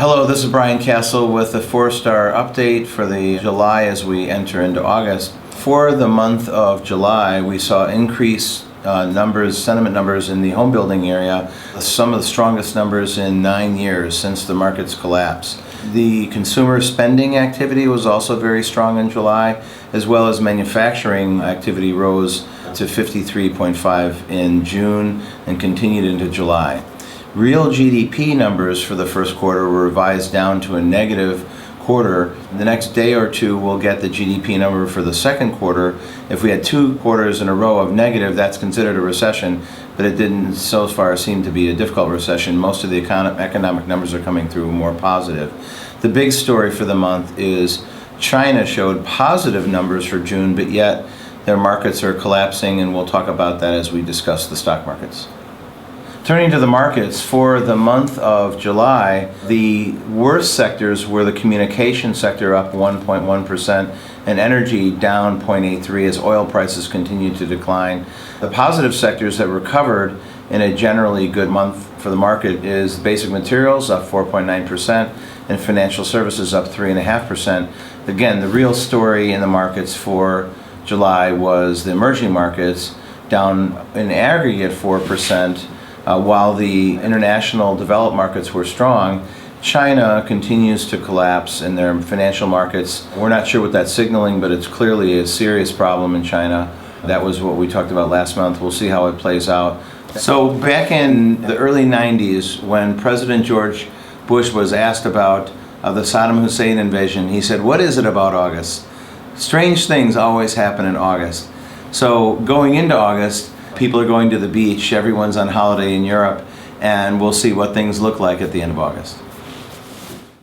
Hello, this is Brian Castle with the FourStar update for the July as we enter into August. For the month of July, we saw increased sentiment numbers in the home building area, some of the strongest numbers in 9 years since the market's collapse. The consumer spending activity was also very strong in July, as well as manufacturing activity rose to 53.5 in June and continued into July. Real GDP numbers for the first quarter were revised down to a negative quarter. The next day or two we'll get the GDP number for the second quarter. If we had 2 quarters in a row of negative, that's considered a recession, but it didn't so far seem to be a difficult recession. Most of the economic numbers are coming through more positive. The big story for the month is China showed positive numbers for June, but yet their markets are collapsing, and we'll talk about that as we discuss the stock markets. Turning to the markets, for the month of July, the worst sectors were the communication sector up 1.1% and energy down 0.83 as oil prices continued to decline. The positive sectors that recovered in a generally good month for the market is basic materials up 4.9% and financial services up 3.5%. Again, the real story in the markets for July was the emerging markets down in aggregate 4%. While the international developed markets were strong, China continues to collapse in their financial markets. We're not sure what that's signaling, but it's clearly a serious problem in China. That was what we talked about last month. We'll see how it plays out. So back in the early 90s, when President George Bush was asked about the Saddam Hussein invasion, he said, "What is it about August? Strange things always happen in August." So going into August, people are going to the beach, everyone's on holiday in Europe, and we'll see what things look like at the end of August.